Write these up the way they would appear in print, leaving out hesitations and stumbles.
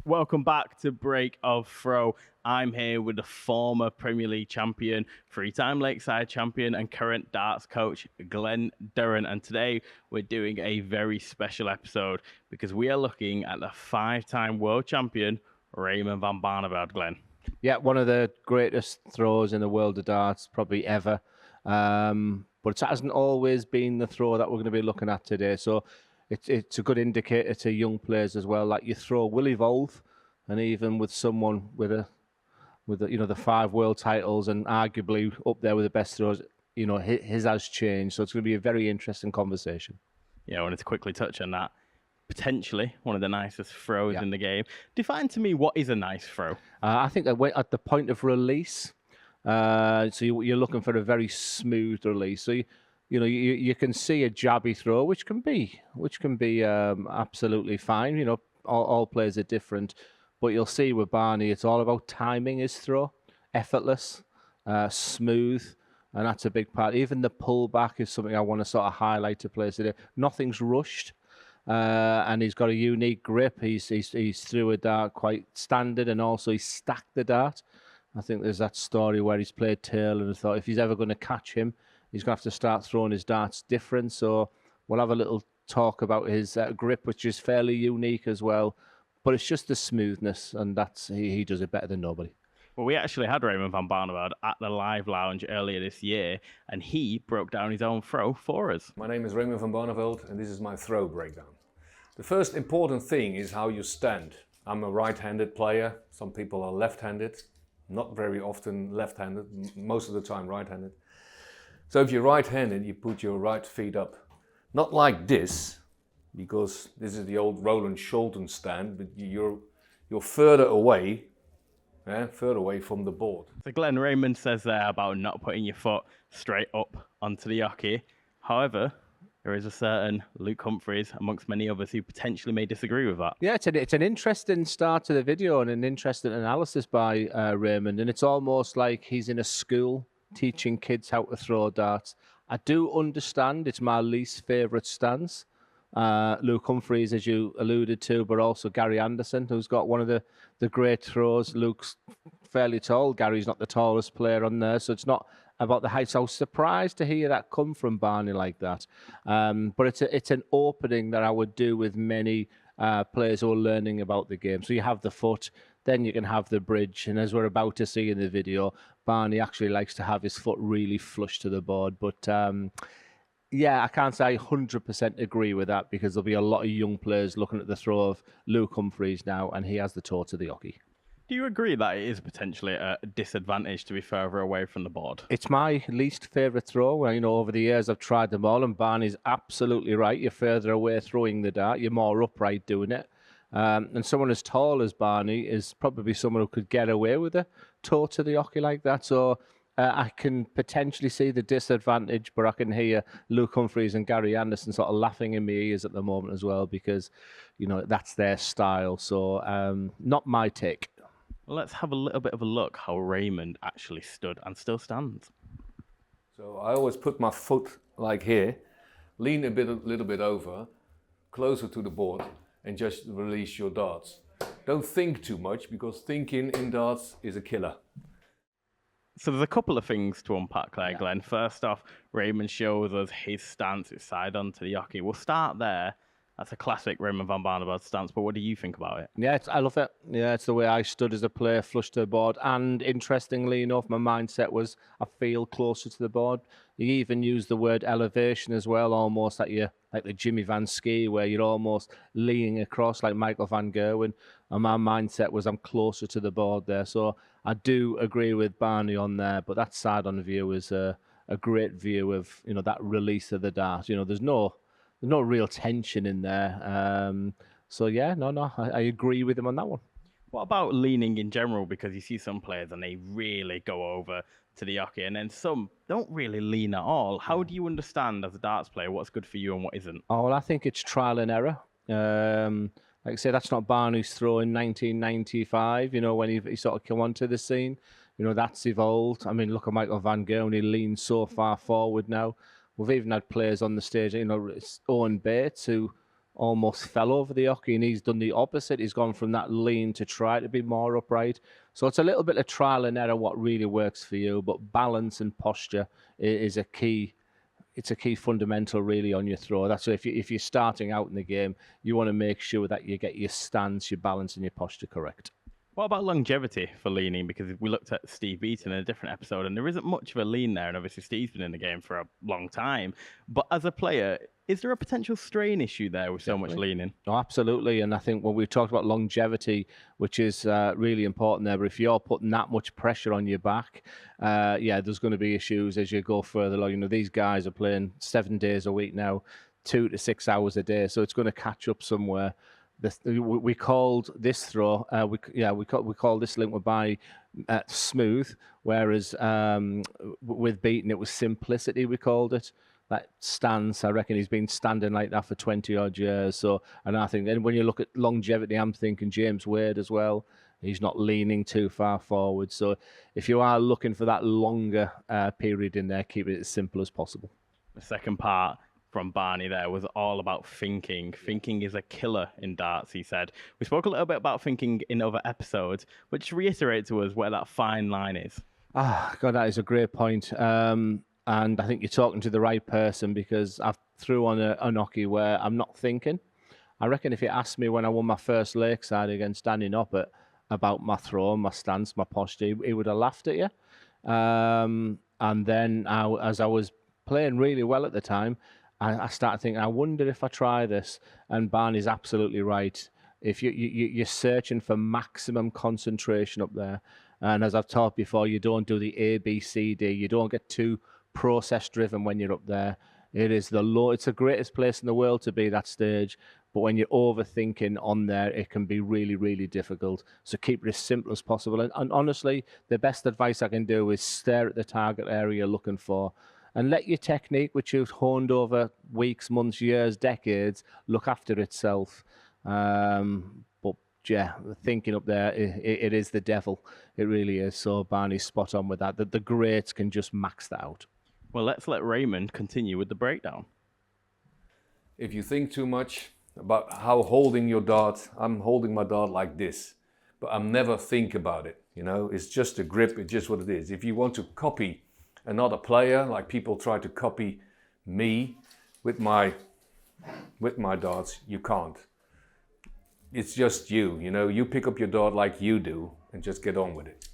Welcome back to Break of Throw. I'm here with the former Premier League champion, three-time Lakeside champion and current darts coach, Glenn Durran. And today we're doing a very special episode because we are looking at the five-time world champion, Raymond van Barneveld, Glenn. Yeah, one of the greatest throws in the world of darts, probably ever. But it hasn't always been the throw that we're going to be looking at today. So it's a good indicator to young players as well. Like your throw will evolve, and even with someone with the 5 world titles and arguably up there with the best throws, his has changed. So it's going to be a very interesting conversation. Yeah, I wanted to quickly touch on that. Potentially one of the nicest throws in the game. Define to me what is a nice throw. I think that at the point of release, so you're looking for a very smooth release. So you can see a jabby throw, which can be absolutely fine. All players are different, but you'll see with Barney, it's all about timing his throw, effortless, smooth, and that's a big part. Even the pullback is something I want to sort of highlight to players today. Nothing's rushed. And he's got a unique grip. He's threw a dart quite standard, and also he's stacked the dart. I think there's that story where he's played tail and thought if he's ever going to catch him, he's going to have to start throwing his darts different. So we'll have a little talk about his grip, which is fairly unique as well. But it's just the smoothness, and he does it better than nobody. Well, we actually had Raymond van Barneveld at the Live Lounge earlier this year, and he broke down his own throw for us. My name is Raymond van Barneveld, and this is my throw breakdown. The first important thing is how you stand. I'm a right-handed player. Some people are left-handed. Not very often left-handed, most of the time right-handed. So if you're right-handed, you put your right feet up. Not like this, because this is the old Roland Scholten stand, but you're further away from the board. So Glenn, Raymond says there about not putting your foot straight up onto the hockey. However, there is a certain Luke Humphreys, amongst many others, who potentially may disagree with that. Yeah, it's an interesting start to the video and an interesting analysis by Raymond. And it's almost like he's in a school teaching kids how to throw darts. I do understand it's my least favourite stance. Luke Humphreys, as you alluded to, but also Gary Anderson, who's got one of the great throws. Luke's fairly tall. Gary's not the tallest player on there, so it's not about the height. So I was surprised to hear that come from Barney like that. But it's an opening that I would do with many players who are learning about the game. So you have the foot, then you can have the bridge. And as we're about to see in the video, Barney actually likes to have his foot really flush to the board. But yeah, I can't say I 100% agree with that, because there'll be a lot of young players looking at the throw of Luke Humphreys now, and he has the toe to the hockey. Do you agree that it is potentially a disadvantage to be further away from the board? It's my least favourite throw. Well, over the years I've tried them all, and Barney's absolutely right. You're further away throwing the dart. You're more upright doing it. And someone as tall as Barney is probably someone who could get away with a toe to the hockey like that. So I can potentially see the disadvantage, but I can hear Luke Humphreys and Gary Anderson sort of laughing in my ears at the moment as well, because, that's their style. So not my take. Well, let's have a little bit of a look how Raymond actually stood and still stands. So I always put my foot like here, lean a little bit over, closer to the board, and just release your darts. Don't think too much, because thinking in darts is a killer. So there's a couple of things to unpack there, Glenn. First off, Raymond shows us his stance, his side onto the hockey. We'll start there. That's a classic Raymond van Barneveld stance, but what do you think about it? Yeah, I love it. Yeah, it's the way I stood as a player, flush to the board. And interestingly enough, my mindset was I feel closer to the board. You even use the word elevation as well, almost like the Jimmy Van Ski, where you're almost leaning across like Michael van Gerwen. And my mindset was I'm closer to the board there. So I do agree with Barney on there, but that side on view is a great view of that release of the dart. There's no real tension in there. So yeah, I agree with him on that one. What about leaning in general? Because you see some players and they really go over to the hockey, and then some don't really lean at all. How do you understand as a darts player what's good for you and what isn't? Oh, well, I think it's trial and error. Like I say, that's not Barney's throw in 1995, when he sort of came onto the scene. That's evolved. I mean, look at Michael van Gerwen. He leans so far forward now. We've even had players on the stage, Owen Bates, who almost fell over the hockey, and he's done the opposite. He's gone from that lean to try to be more upright. So it's a little bit of trial and error what really works for you, but balance and posture is a key. It's a key fundamental really on your throw. That's if you're starting out in the game, you want to make sure that you get your stance, your balance, and your posture correct. What about longevity for leaning? Because we looked at Steve Beaton in a different episode, and there isn't much of a lean there. And obviously, Steve's been in the game for a long time. But as a player, is there a potential strain issue there with so much leaning? Oh, absolutely. And I think when we talked about longevity, which is really important there, but if you're putting that much pressure on your back, yeah, there's going to be issues as you go further along. You know, these guys are playing 7 days a week now, 2 to 6 hours a day, so it's going to catch up somewhere. We called this throw, we called this link by smooth, whereas with Beaton it was simplicity. We called it that stance. I reckon he's been standing like that for 20 odd years. So, and I think then when you look at longevity, I'm thinking James Wade as well. He's not leaning too far forward. So, if you are looking for that longer period in there, keep it as simple as possible. The second part from Barney there was all about thinking. Thinking is a killer in darts, he said. We spoke a little bit about thinking in other episodes, but just reiterate to us where that fine line is. God, that is a great point. And I think you're talking to the right person, because I've threw on a hockey where I'm not thinking. I reckon if you asked me when I won my first Lakeside against Danny Noppert about my throw, my stance, my posture, he would have laughed at you. And then as I was playing really well at the time, I started thinking, I wonder if I try this. And Barney's absolutely right. If you're searching for maximum concentration up there, and as I've taught before, you don't do the A, B, C, D. You don't get too process driven when you're up there. It's the greatest place in the world to be, that stage. But when you're overthinking on there, it can be really, really difficult. So keep it as simple as possible. And honestly, the best advice I can do is stare at the target area you're looking for. And let your technique, which you've honed over weeks, months, years, decades, look after itself. But yeah, thinking up there, it is the devil. It really is. So Barney's spot on with that. The greats can just max that out. Well, let's let Raymond continue with the breakdown. If you think too much about how holding your dart, I'm holding my dart like this, but I'm never think about it. You know, it's just a grip. It's just what it is. If you want to copy another player, like people try to copy me with my darts, you can't. It's just you know, you pick up your dart like you do and just get on with it.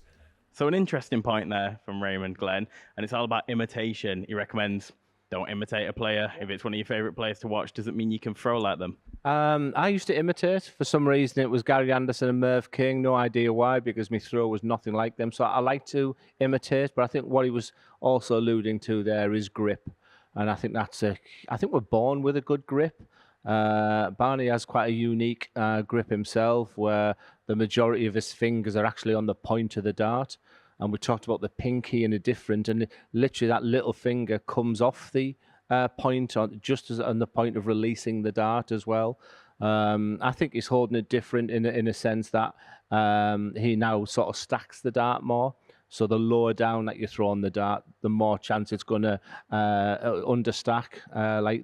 So an interesting point there from Raymond, Glenn, and it's all about imitation. He recommends don't imitate a player. If it's one of your favorite players to watch, doesn't mean you can throw like them. I used to imitate. For some reason, it was Gary Anderson and Merv King. No idea why, because my throw was nothing like them. So I like to imitate, but I think what he was also alluding to there is grip. And I think I think we're born with a good grip. Barney has quite a unique grip himself, where the majority of his fingers are actually on the point of the dart. And we talked about the pinky and the different, and literally that little finger comes off the point just as on the point of releasing the dart as well. I think he's holding it different in a sense that he now sort of stacks the dart more. So the lower down that you throw on the dart, the more chance it's going to understack,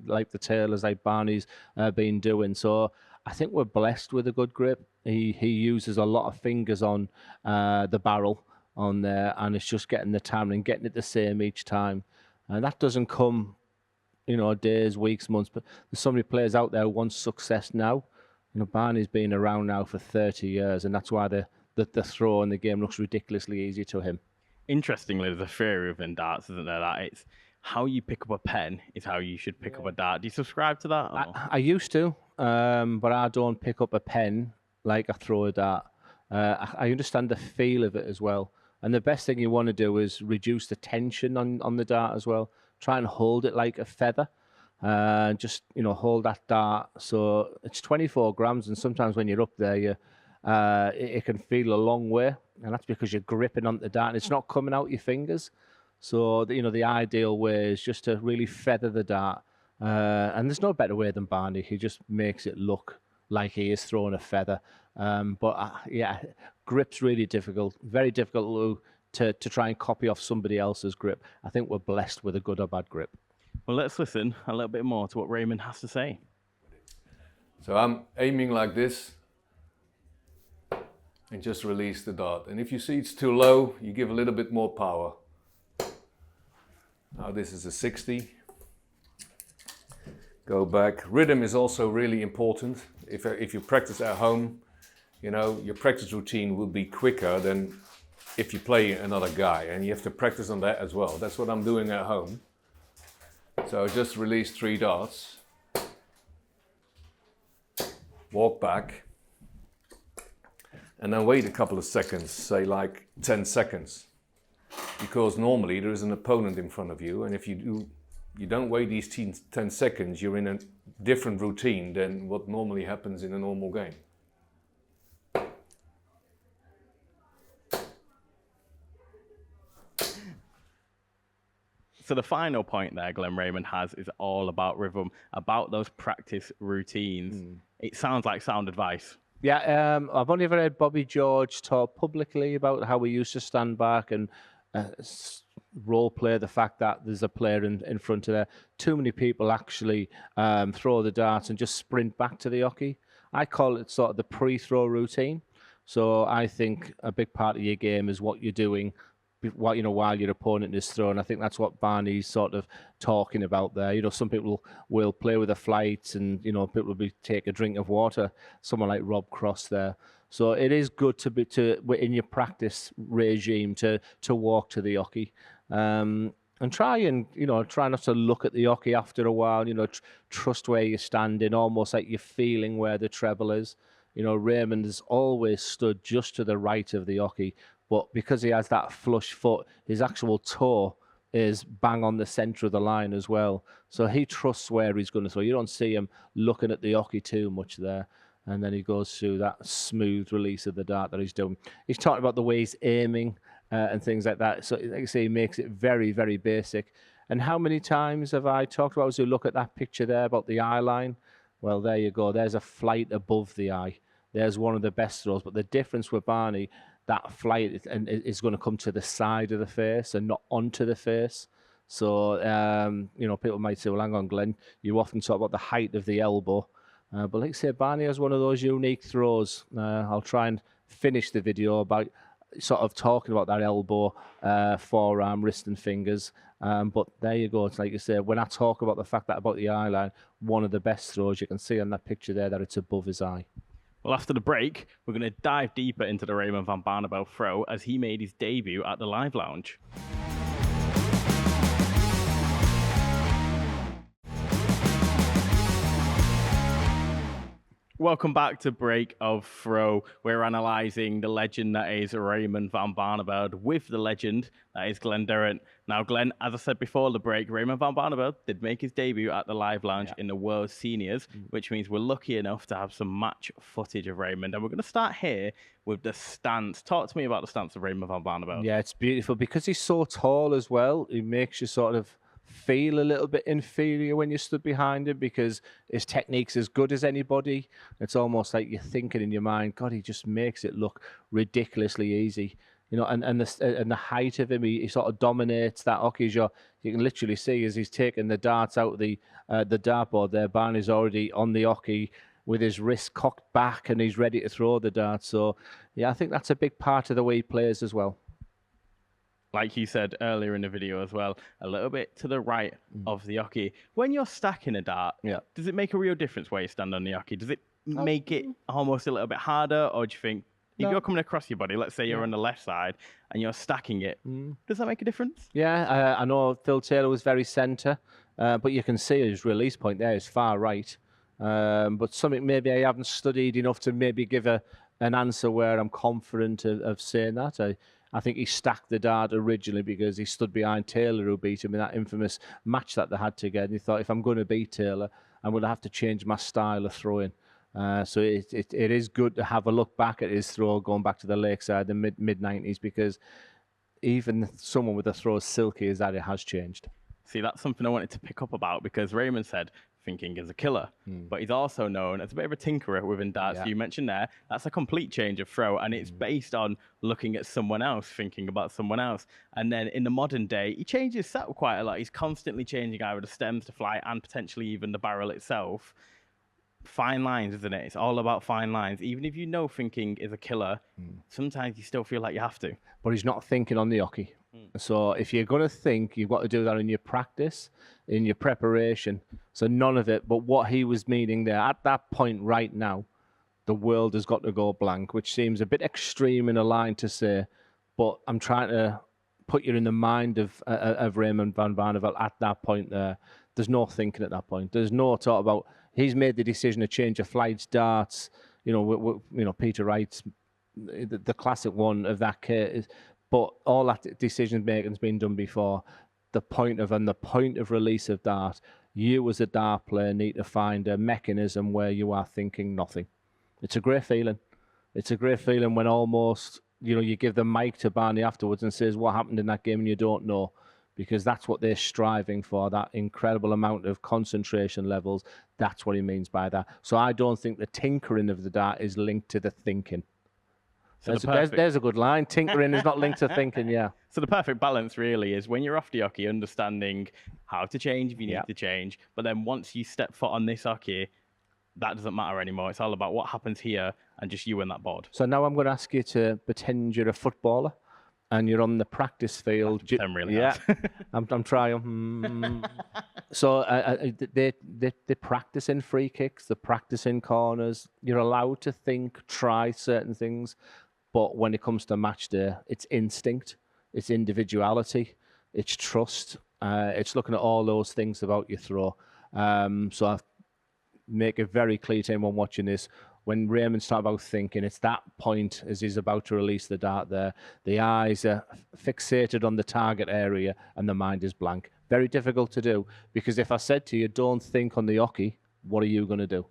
like the tailors, like Barney's been doing. So I think we're blessed with a good grip. He uses a lot of fingers on the barrel on there, and it's just getting the timing and getting it the same each time. And that doesn't come, you know, days, weeks, months. But there's so many players out there who want success now. You know, Barney's been around now for 30 years, and that's why the throw in the game looks ridiculously easy to him. Interestingly, there's a theory within darts, isn't there, that it's how you pick up a pen is how you should pick up a dart. Do you subscribe to that? I used to, but I don't pick up a pen like I throw a dart. I understand the feel of it as well. And the best thing you want to do is reduce the tension on the dart as well. Try and hold it like a feather. Just, you know, hold that dart. So it's 24 grams, and sometimes when you're up there, it can feel a long way, and that's because you're gripping onto the dart and it's not coming out your fingers. So, you know, the ideal way is just to really feather the dart. And there's no better way than Barney. He just makes it look like he is throwing a feather. Yeah, grip's really difficult, very difficult to try and copy off somebody else's grip. I think we're blessed with a good or bad grip. Well, let's listen a little bit more to what Raymond has to say. So I'm aiming like this and just release the dart. And if you see it's too low, you give a little bit more power. Now this is a 60. Go back. Rhythm is also really important. If you practice at home, you know, your practice routine will be quicker than if you play another guy, and you have to practice on that as well. That's what I'm doing at home. So just release 3 darts. Walk back. And then wait a couple of seconds, say like 10 seconds. Because normally there is an opponent in front of you, and if you don't wait these 10 seconds, you're in a different routine than what normally happens in a normal game. So the final point there Glenn Raymond has is all about rhythm, about those practice routines. It sounds like sound advice. Yeah, I've only ever heard Bobby George talk publicly about how we used to stand back and role play the fact that there's a player in front of there. Too many people actually throw the darts and just sprint back to the hockey. I call it sort of the pre-throw routine. So I think a big part of your game is what you're doing while your opponent is throwing. I think that's what Barney's sort of talking about there. You know, some people will play with a flight, and you know, people will take a drink of water. Someone like Rob Cross there. So it is good to be in your practice regime to walk to the hockey, and try not to look at the hockey after a while. You know, trust where you're standing, almost like you're feeling where the treble is. You know, Raymond has always stood just to the right of the hockey, but because he has that flush foot, his actual toe is bang on the centre of the line as well. So he trusts where he's going to throw. You don't see him looking at the hockey too much there. And then he goes through that smooth release of the dart that he's doing. He's talking about the way he's aiming and things like that. So, like I say, he makes it very, very basic. And how many times have I talked about, as you look at that picture there about the eye line? Well, there you go. There's a flight above the eye. There's one of the best throws. But the difference with Barney, that flight is going to come to the side of the face and not onto the face. So, you know, people might say, well, hang on, Glenn, you often talk about the height of the elbow. But like I say, Barney has one of those unique throws. I'll try and finish the video by sort of talking about that elbow, forearm, wrist and fingers. But there you go. It's like you say, when I talk about the fact that about the eye line, one of the best throws, you can see on that picture there that it's above his eye. Well, after the break, we're going to dive deeper into the Raymond van Barneveld throw as he made his debut at the Live Lounge. Welcome back to Break of Throw. We're analysing the legend that is Raymond van Barneveld with the legend that is Glenn Durrant. Now, Glenn, as I said before the break, Raymond van Barneveld did make his debut at the Live Lounge in the World Seniors, which means we're lucky enough to have some match footage of Raymond. And we're going to start here with the stance. Talk to me about the stance of Raymond van Barneveld. Yeah, it's beautiful because he's so tall as well. He makes you sort of feel a little bit inferior when you stood behind him because his technique's as good as anybody. It's almost like you're thinking in your mind, God, he just makes it look ridiculously easy. You know, and the height of him, he sort of dominates that hockey. You can literally see as he's taking the darts out of the dartboard there, Barney's already on the hockey with his wrist cocked back and he's ready to throw the darts. So, yeah, I think that's a big part of the way he plays as well. Like you said earlier in the video as well, a little bit to the right of the hockey. When you're stacking a dart, does it make a real difference where you stand on the hockey? Does it make it almost a little bit harder, or do you think if you're coming across your body, let's say you're on the left side and you're stacking it, does that make a difference? Yeah, I know Phil Taylor was very centre, but you can see his release point there is far right. But something maybe I haven't studied enough to maybe give an answer where I'm confident of saying that. I think he stacked the dart originally because he stood behind Taylor, who beat him in that infamous match that they had together. And he thought, if I'm going to beat Taylor, I'm going to have to change my style of throwing. So it is good to have a look back at his throw going back to the Lakeside, the mid-90s, because even someone with a throw as silky as that, it has changed. See, that's something I wanted to pick up about because Raymond said thinking is a killer, but he's also known as a bit of a tinkerer within darts. You mentioned there, that's a complete change of throw, and it's based on looking at someone else, thinking about someone else. And then in the modern day, he changes setup quite a lot. He's constantly changing either the stems to fly and potentially even the barrel itself. fine lines, isn't it? It's all about fine lines. Even if you know thinking is a killer, sometimes you still feel like you have to. But he's not thinking on the hockey. So if you're going to think, you've got to do that in your practice, in your preparation. So none of it. But what he was meaning there, at that point right now, the world has got to go blank, which seems a bit extreme in a line to say, but I'm trying to put you in the mind of Raymond van Barneveld at that point there. There's no thinking at that point. There's no talk about, he's made the decision to change the flights, darts, Peter Wright's, the classic one of that case. But all that decision making's been done before. The point of release of dart, you as a dart player need to find a mechanism where you are thinking nothing. It's a great feeling. It's a great feeling when almost, you give the mic to Barney afterwards and says what happened in that game and you don't know, because that's what they're striving for, that incredible amount of concentration levels. That's what he means by that. So I don't think the tinkering of the dart is linked to the thinking. So there's a good line. Tinkering is not linked to thinking, yeah. So the perfect balance really is when you're off the hockey, understanding how to change if you need to change. But then once you step foot on this hockey, that doesn't matter anymore. It's all about what happens here and just you and that board. So now I'm going to ask you to pretend you're a footballer and you're on the practice field. I'm trying. So they're practicing free kicks, they're practicing corners. You're allowed to think, try certain things. But when it comes to match day, it's instinct, it's individuality, it's trust. It's looking at all those things about your throw. So I make it very clear to anyone watching this, when Raymonds talk about thinking, it's that point as he's about to release the dart there. The eyes are fixated on the target area and the mind is blank. Very difficult to do, because if I said to you, don't think on the hockey, what are you going to do?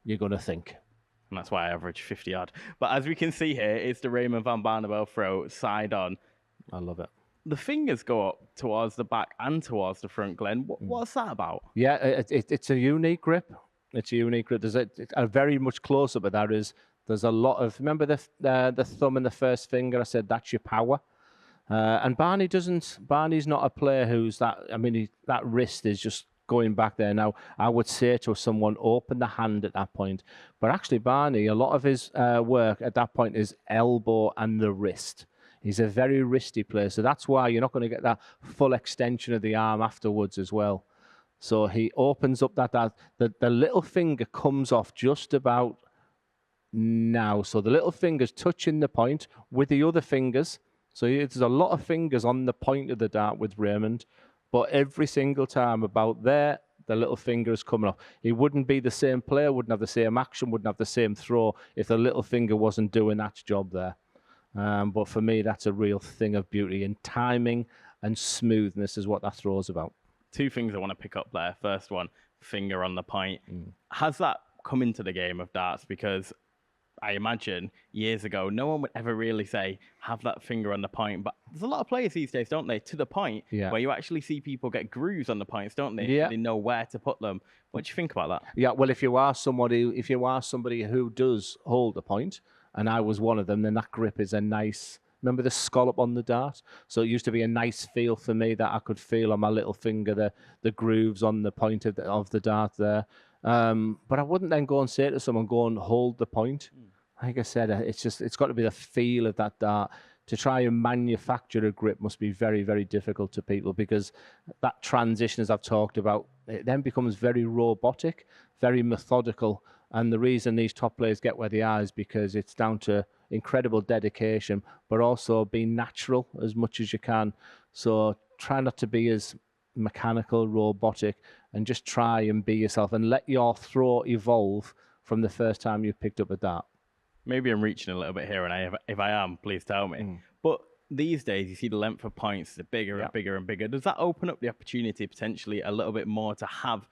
You're going to think. And that's why I average 50 odd. But as we can see here, it's the Raymond van Barneveld throw side on. I love it. The fingers go up towards the back and towards the front, Glenn. What's that about? Yeah, it's a unique grip. It's a unique grip. There's a very much close up of that is there's a lot of, remember the thumb and the first finger? I said that's your power. And Barney's not a player who's that, that wrist is just going back there. Now, I would say to someone, open the hand at that point. But actually, Barney, a lot of his work at that point is elbow and the wrist. He's a very wristy player. So that's why you're not going to get that full extension of the arm afterwards as well. So he opens up the little finger comes off just about now. So the little finger's touching the point with the other fingers. So there's a lot of fingers on the point of the dart with Raymond, but every single time about there, the little finger is coming off. He wouldn't be the same player, wouldn't have the same action, wouldn't have the same throw if the little finger wasn't doing that job there. But for me, that's a real thing of beauty, and timing and smoothness is what that throw is about. Two things I want to pick up there. First one, finger on the point. Has that come into the game of darts? Because I imagine years ago, no one would ever really say, have that finger on the point. But there's a lot of players these days, don't they, to the point, where you actually see people get grooves on the points, don't they? Yeah. They know where to put them. What do you think about that? Yeah, well, if you are somebody who does hold the point, and I was one of them, then that grip is a nice... Remember the scallop on the dart? So it used to be a nice feel for me that I could feel on my little finger, the grooves on the point of the dart there. But I wouldn't then go and say to someone, go and hold the point. Like I said, it's got to be the feel of that dart. To try and manufacture a grip must be very, very difficult to people, because that transition, as I've talked about, it then becomes very robotic, very methodical. And the reason these top players get where they are is because it's down to incredible dedication, but also being natural as much as you can. So try not to be as mechanical, robotic, and just try and be yourself and let your throw evolve from the first time you picked up a dart. Maybe I'm reaching a little bit here, and if I am, please tell me. But these days, you see the length of points, the bigger and bigger and bigger. Does that open up the opportunity potentially a little bit more to have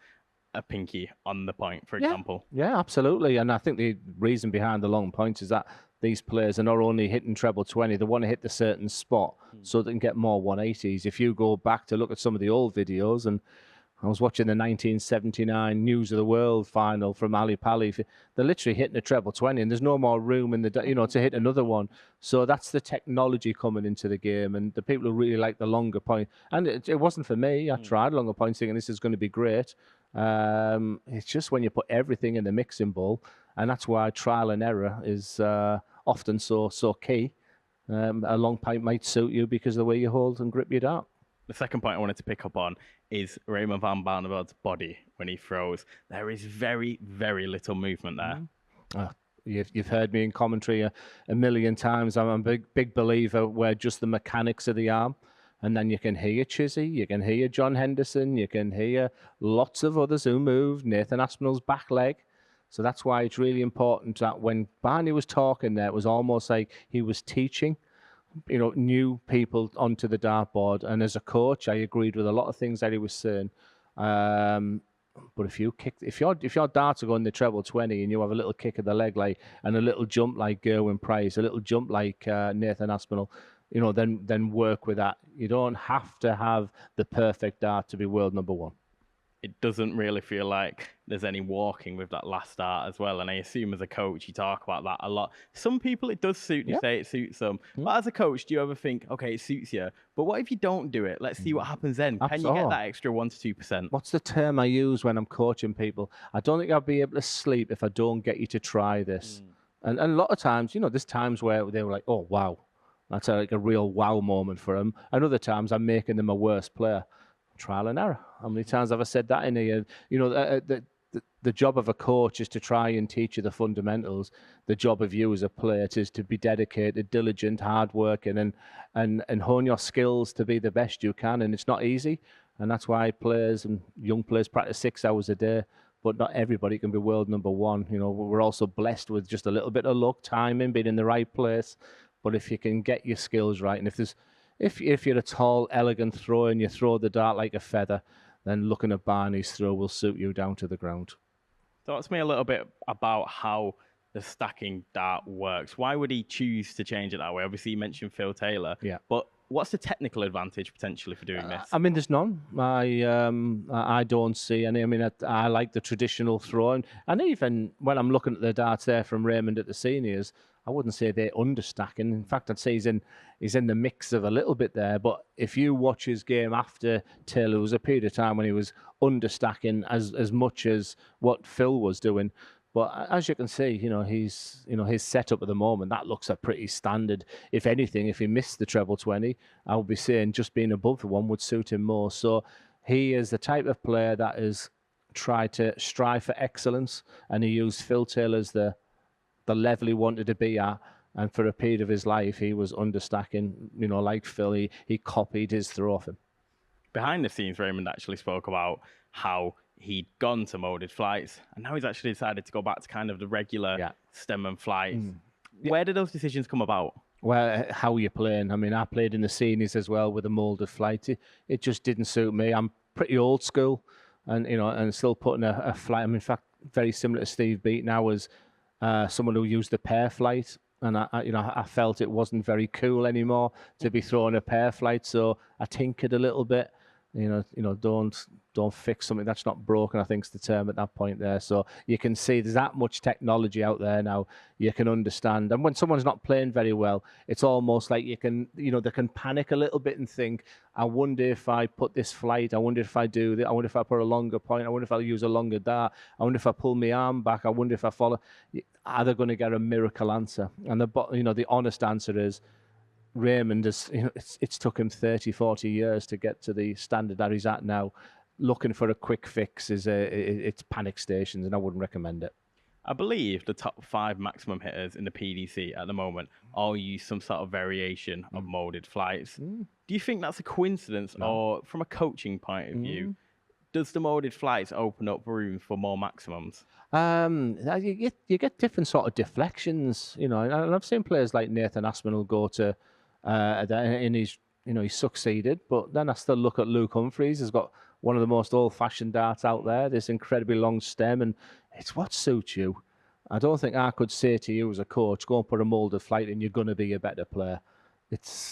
a pinky on the point, for example? Yeah, absolutely. And I think the reason behind the long points is that these players are not only hitting treble 20, they want to hit the certain spot so they can get more 180s. If you go back to look at some of the old videos, and I was watching the 1979 News of the World final from Ali Pali, they're literally hitting a treble 20 and there's no more room in the, to hit another one. So that's the technology coming into the game, and the people who really like the longer point. And it wasn't for me. I tried longer points thinking this is going to be great. It's just when you put everything in the mixing bowl, and that's why trial and error is often so key. A long pipe might suit you because of the way you hold and grip your dart. The second point I wanted to pick up on is Raymond van Barneveld's body when he throws. There is very, very little movement there. You've heard me in commentary a million times. I'm a big believer where just the mechanics of the arm, and then you can hear Chizzy, you can hear John Henderson, you can hear lots of others who moved, Nathan Aspinall's back leg. So that's why it's really important that when Barney was talking there, it was almost like he was teaching, new people onto the dartboard. And as a coach, I agreed with a lot of things that he was saying. But if your darts are going the treble 20 and you have a little kick of the leg and a little jump like Gerwin Price, a little jump like Nathan Aspinall, then work with that. You don't have to have the perfect dart to be world number one. It doesn't really feel like there's any walking with that last dart as well. And I assume as a coach, you talk about that a lot. Some people, it does suit. You say it suits them. But as a coach, do you ever think, okay, it suits you, but what if you don't do it? Let's see what happens then. Can you get that extra 1 to 2%? What's the term I use when I'm coaching people? I don't think I'll be able to sleep if I don't get you to try this. And a lot of times, there's times where they were like, oh, wow. That's like a real wow moment for them. And other times I'm making them a worse player. Trial and error. How many times have I said that in here? The job of a coach is to try and teach you the fundamentals. The job of you as a player is to be dedicated, diligent, hardworking, and hone your skills to be the best you can. And it's not easy. And that's why players and young players practice 6 hours a day. But not everybody can be world number one. We're also blessed with just a little bit of luck, timing, being in the right place. But if you can get your skills right, and if you're a tall, elegant thrower and you throw the dart like a feather, then looking at Barney's throw will suit you down to the ground. Talk to me a little bit about how the stacking dart works. Why would he choose to change it that way? Obviously, you mentioned Phil Taylor. Yeah. But what's the technical advantage potentially for doing this? I mean, there's none. I don't see any. I mean, I like the traditional throw. And even when I'm looking at the darts there from Raymond at the seniors, I wouldn't say they're understacking. In fact, I'd say he's in the mix of a little bit there. But if you watch his game after Taylor, there was a period of time when he was understacking as much as what Phil was doing. But as you can see, his setup at the moment, that looks a pretty standard. If anything, if he missed the treble 20, I would be saying just being above the one would suit him more. So he is the type of player that has tried to strive for excellence, and he used Phil Taylor as the level he wanted to be at. And for a period of his life, he was understacking, like Phil. He copied his throw off him. Behind the scenes, Raymond actually spoke about how he'd gone to molded flights, and now he's actually decided to go back to kind of the regular stem and flights. Where did those decisions come about? Well, how you're playing. I mean, I played in the seniors as well with a molded flight. It just didn't suit me. I'm pretty old school, and still putting a flight. I mean, in fact, very similar to Steve Beaton. I was someone who used the pair flight, and I felt it wasn't very cool anymore to be throwing a pair flight. So I tinkered a little bit. Don't fix something that's not broken, I think is the term at that point there. So you can see there's that much technology out there now. You can understand. And when someone's not playing very well, it's almost like they can panic a little bit and think, I wonder if I put this flight, I wonder if I do that, I wonder if I put a longer point, I wonder if I'll use a longer dart, I wonder if I pull my arm back, I wonder if I follow. Are they going to get a miracle answer? And the honest answer is, Raymond it's took him 30, 40 years to get to the standard that he's at now. Looking for a quick fix it's panic stations, and I wouldn't recommend it. I believe the top 5 maximum hitters in the PDC at the moment all use some sort of variation of molded flights. Do you think that's a coincidence, or from a coaching point of view, does the molded flights open up room for more maximums? You get different sort of deflections, and I've seen players like Nathan Aspinall go to, and he's succeeded. But then I still look at Luke Humphreys. He's got one of the most old-fashioned darts out there. This incredibly long stem, and it's what suits you. I don't think I could say to you as a coach, go and put a molded flight and you're going to be a better player.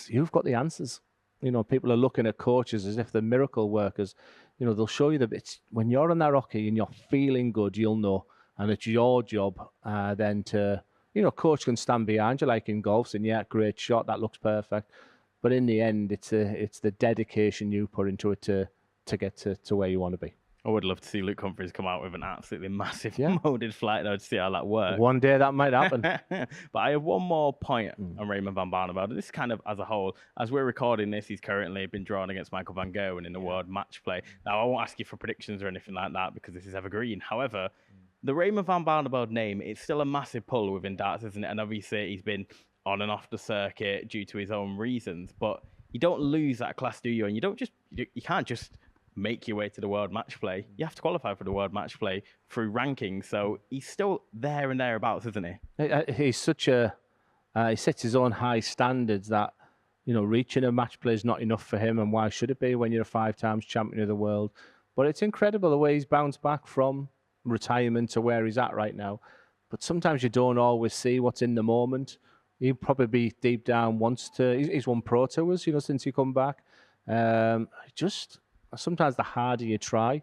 You've got the answers. People are looking at coaches as if they're miracle workers. They'll show you the bits. When you're on that rocky and you're feeling good, you'll know. And it's your job then to, coach can stand behind you like in golf, saying, yeah, great shot, that looks perfect. But in the end, it's the dedication you put into it to get to where you want to be. I would love to see Luke Humphreys come out with an absolutely massive molded flight though, to see how that works. One day that might happen. But I have one more point on Raymond van Barneveld. This is kind of as a whole. As we're recording this, he's currently been drawn against Michael van Gerwen in the World Match Play. Now, I won't ask you for predictions or anything like that because this is evergreen. However, the Raymond van Barneveld name, it's still a massive pull within darts, isn't it? And obviously, he's been on and off the circuit due to his own reasons. But you don't lose that class, do you? And you can't just make your way to the World Match Play. You have to qualify for the World Match Play through rankings. So he's still there and thereabouts, isn't he? He's such a he sets his own high standards that, you know, reaching a match play is not enough for him. And why should it be when you're a 5 times champion of the world? But it's incredible the way he's bounced back from retirement to where he's at right now. But sometimes you don't always see what's in the moment. He'll probably be deep down wants to. He's won Pro Tours, you know, since he come back. Just sometimes the harder you try,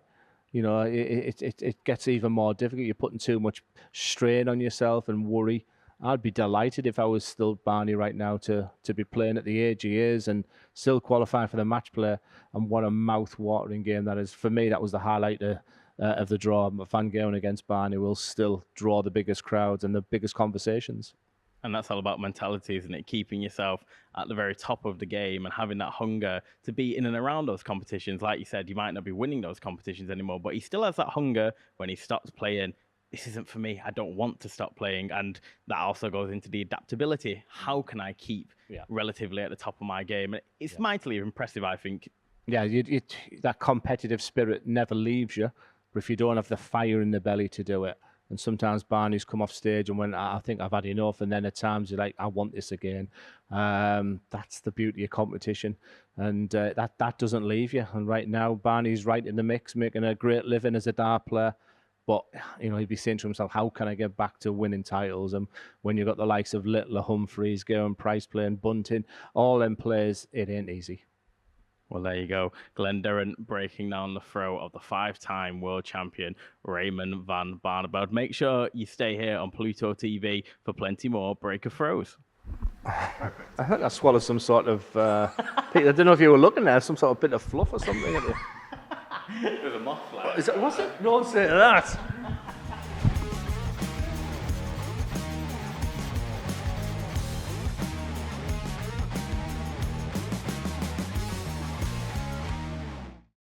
you know, it gets even more difficult. You're putting too much strain on yourself and worry. I'd be delighted if I was still Barney right now to be playing at the age he is and still qualifying for the match play. And what a mouth-watering game that is. For me, that was the highlight of the draw. Van Gerwen against Barney will still draw the biggest crowds and the biggest conversations. And that's all about mentality, isn't it? Keeping yourself at the very top of the game and having that hunger to be in and around those competitions. Like you said, you might not be winning those competitions anymore, but he still has that hunger when he stops playing. This isn't for me. I don't want to stop playing. And that also goes into the adaptability. How can I keep relatively at the top of my game? And it's mightily impressive, I think. Yeah, that competitive spirit never leaves you. But if you don't have the fire in the belly to do it, and sometimes Barney's come off stage and went, I think I've had enough. And then at times you're like, I want this again. That's the beauty of competition. And that doesn't leave you. And right now, Barney's right in the mix, making a great living as a dart player. But, you know, he'd be saying to himself, how can I get back to winning titles? And when you've got the likes of Littler, Humphreys, Gerwen Price playing, Bunting, all them players, it ain't easy. Well, there you go. Glenn Durrant breaking down the throw of the 5-time world champion, Raymond van Barneveld. Make sure you stay here on Pluto TV for plenty more breaker throws. I think I swallowed some sort of... I don't know if you were looking there, some sort of bit of fluff or something. It was a moth fly. Was it? Don't say that.